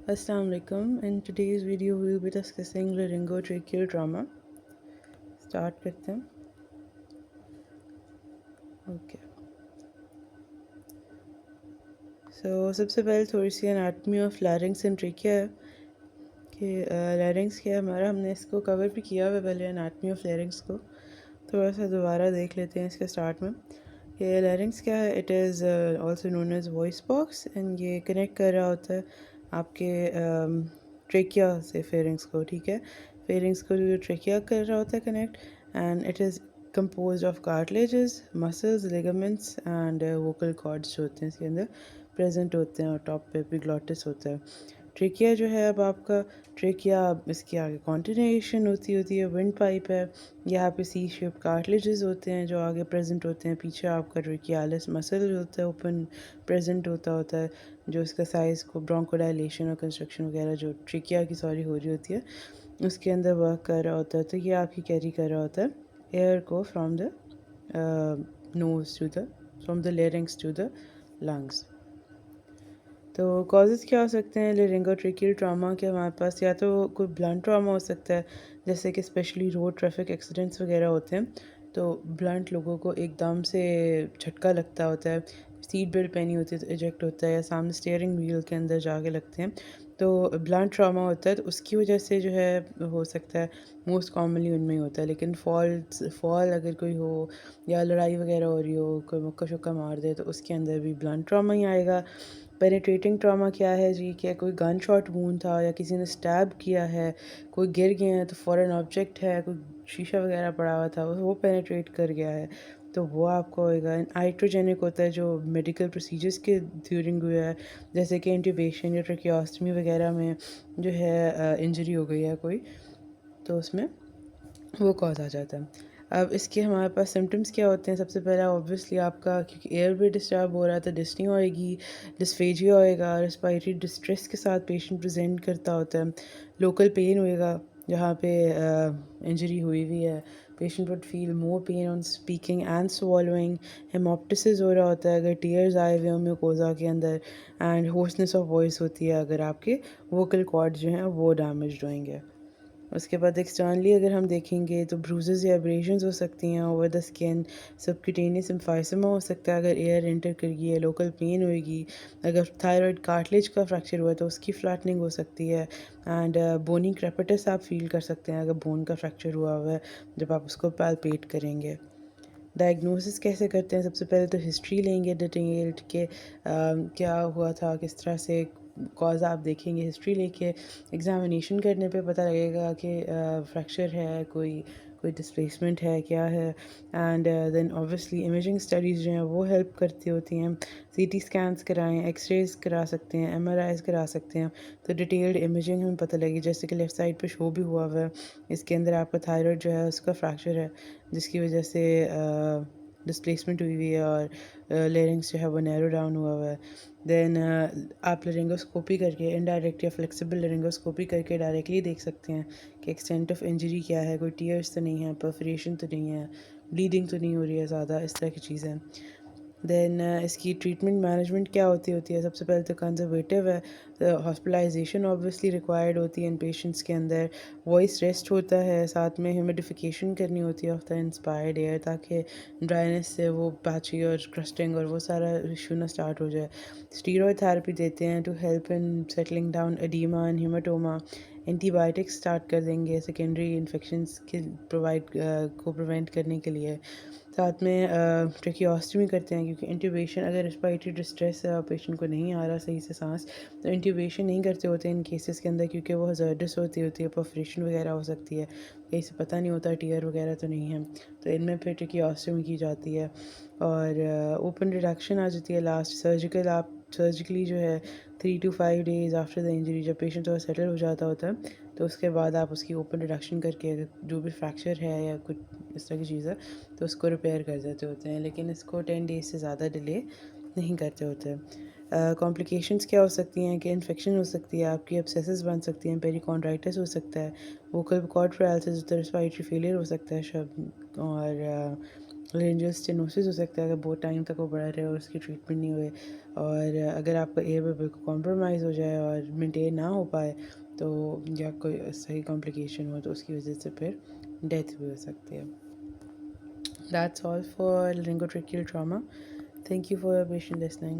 Assalamu alaikum. In today's video, we will be discussing laryngotracheal trauma. Start करते हैं. Okay. So सबसे पहले थोड़ी सी anatomy of larynx and trachea है कि larynx क्या है हमारा. हमने इसको कवर भी किया हुआ पहले anatomy of larynx को. थोड़ा सा दोबारा देख लेते हैं इसके स्टार्ट में कि larynx क्या है. It is also known as voice box and ये connect कर रहा होता है आपके trachea से pharynx को. ठीक है, pharynx को जो trachea कर रहा होता है connect, and it is composed of cartilages, muscles, ligaments and vocal cords जो होते हैं इसके अंदर present होते हैं और top पे epiglottis होता है. ट्रेकिया जो है अब आपका ट्रेकिया इसके आगे कॉन्टिनेशन होती है. विंड पाइप है, यहाँ पे सी शेप कार्टिलेजेस होते हैं जो आगे प्रेजेंट होते हैं. पीछे आपका ट्रेकियालिस मसल जो होता है ओपन प्रेजेंट होता है जो इसका साइज़ को ब्रोंकोडाइलेशन और कंस्ट्रक्शन वगैरह जो ट्रेकिया की हो रही होती है उसके अंदर वर्क कर रहा होता है. तो ये आपकी कैरी कर रहा होता है एयर को from the nose to the from the larynx to the lungs. तो कॉजेज़ क्या हो सकते हैं लेरिंगोट्रेकियल ट्रामा के हमारे पास. या तो कोई ब्लंट ट्रामा हो सकता है जैसे कि स्पेशली रोड ट्रैफिक एक्सीडेंट्स वगैरह होते हैं तो ब्लंट लोगों को एकदम से झटका लगता होता है. सीट बेल्ट पहनी होती है तो इजेक्ट होता है या सामने स्टीयरिंग व्हील के अंदर जाके लगते हैं तो ब्लंट ट्रामा होता है. तो उसकी वजह से जो है हो सकता है मोस्ट कॉमनली उनमें ही होता है. लेकिन फॉल अगर कोई हो या लड़ाई वगैरह हो रही हो कोई मुक्का शुक्का मार दे तो उसके अंदर भी ब्लंट ट्रामा ही आएगा. पेनिट्रेटिंग ट्रामा क्या है जी, क्या कोई गन शॉट वूंड था या किसी ने स्टैब किया है, कोई गिर गए हैं तो फॉरेन ऑब्जेक्ट है, कोई शीशा वगैरह पड़ा हुआ था वो पेनिट्रेट कर गया है तो वो आपको होएगा. आइट्रोजेनिक होता है जो मेडिकल प्रोसीजर्स के ड्यूरिंग हुआ है जैसे कि इंट्यूबेशन या ट्रेकियोस्टमी वगैरह में जो है इंजरी हो गई है कोई तो उसमें वो कॉज आ जाता है. अब इसके हमारे पास सिम्टम्स क्या होते हैं. सबसे पहला ऑब्वियसली आपका क्योंकि एयर भी डिस्टर्ब हो रहा है तो डिस्नी होएगी, डिस्फेजिया होएगा, रेस्पिरेटरी डिस्ट्रेस के साथ पेशेंट प्रेजेंट करता होता है. लोकल पेन होएगा जहाँ पे इंजरी हुई हुई है. Patient would feel more pain on speaking and swallowing. हेमोप्टिसिस हो रहा होता है अगर टीयर्स आए हुए हैं म्यूकोजा के अंदर. एंड होर्सनेस ऑफ वॉइस होती है अगर आपके वोकल कॉर्ड जो हैं वो डैमेज होंगे. उसके बाद एक्सटर्नली अगर हम देखेंगे तो ब्रूजेस या एब्रेशंस हो सकती हैं ओवर द स्किन. सबक्यूटेनियस एम्फाइसमा हो सकता है अगर एयर एंटर कर गई है. लोकल पेन होएगी. अगर थायराइड कार्टिलेज का फ्रैक्चर हुआ है तो उसकी फ्लैटनिंग हो सकती है. एंड बोनी क्रेपिटस आप फील कर सकते हैं अगर बोन का फ्रैक्चर हुआ हुआ है जब आप उसको पैल्पेट करेंगे. डायग्नोसिस कैसे करते हैं. सबसे पहले तो हिस्ट्री लेंगे डिटेल्ड के क्या हुआ था किस तरह से कॉज आप देखेंगे. हिस्ट्री लेके एग्ज़ामिनेशन करने पे पता लगेगा कि फ्रैक्चर है कोई डिस्प्लेसमेंट है क्या है. And then obviously imaging studies जो हैं वो हेल्प करती होती हैं. सीटी स्कैन्स कराएं, एक्सरेज करा सकते हैं, एमआरआईज करा सकते हैं तो डिटेल्ड इमेजिंग हमें पता लगी. जैसे कि लेफ़्ट साइड पे शो भी हुआ हुआ है इसके अंदर आपका थायराइड जो है उसका फ्रैक्चर है जिसकी वजह से डिस्प्लेसमेंट हुई हुई है और लेरिंग्स जो है वो नैरो डाउन हुआ हुआ है. देन आप लेरिंगोस्कोपी करके इनडायरेक्ट या फ्लेक्सिबल लेरिंगोस्कोपी करके डायरेक्टली देख सकते हैं कि एक्सटेंट ऑफ इंजरी क्या है. कोई टीयर्स तो नहीं है, परफोरेशन तो नहीं है, ब्लीडिंग तो नहीं हो रही है ज़्यादा, इस तरह की चीज़ें. देन इसकी ट्रीटमेंट मैनेजमेंट क्या होती है. सबसे पहले तो कंजर्वेटिव है. हॉस्पिटलाइजेशन ऑब्वियसली रिक्वायर्ड होती है इन पेशेंट्स के अंदर. वॉइस रेस्ट होता है, साथ में ह्यूमिडिफिकेशन करनी होती है ऑफ द इंस्पायर्ड एयर ताकि ड्राइनेस से वो पैची और क्रस्टिंग और वो सारा इशू ना स्टार्ट हो जाए. स्टीरॉयड थेरेपी देते हैं to help in settling down oedema and haematoma. Antibiotics start कर देंगे सेकेंडरी इन्फेक्शंस के को प्रिवेंट करने के लिए. साथ में ट्रेकियोस्टमी करते हैं क्योंकि इंट्यूबेशन अगर रेस्पिरेटरी डिस्ट्रेस पेशेंट को नहीं आ रहा सही से सांस तो इंट्यूबेशन नहीं करते होते इन केसेस के अंदर क्योंकि वो हज़ार्डस होती है, परफोरेशन वगैरह हो सकती है, कहीं से पता नहीं होता टीयर वगैरह तो नहीं है तो इनमें फिर ट्रेकियोस्टमी की जाती है. और ओपन रिडक्शन आ जाती है लास्ट. सर्जिकली जो है 3 to 5 days after the injury जब पेशेंट थोड़ा सेटल हो जाता होता है तो उसके बाद आप उसकी ओपन रिडक्शन करके जो भी फ्रैक्चर है या कुछ इस तरह की चीज़ है तो उसको रिपेयर कर देते होते हैं. लेकिन इसको 10 days से ज़्यादा डिले नहीं करते होते. कॉम्प्लिकेशंस क्या हो सकती हैं कि इन्फेक्शन हो सकती है, आपकी एब्सेसिस बन सकती हैं, पेरिकॉन्ड्राइटिस हो सकता है, vocal cord paralysis, respiratory failure हो सकता है और لینجل اسٹینوسس ہو سکتا ہے اگر بہت ٹائم تک وہ بڑھا رہے اور اس کی ٹریٹمنٹ نہیں ہوئے، اور اگر آپ کا ایئر بالکل کمپرومائز ہو جائے اور مینٹین نہ ہو پائے تو، یا کوئی صحیح کمپلیکیشن ہو تو اس کی وجہ سے پھر ڈیتھ بھی ہو سکتی ہے. That's all for laryngotracheal trauma. Thank you for your patient listening.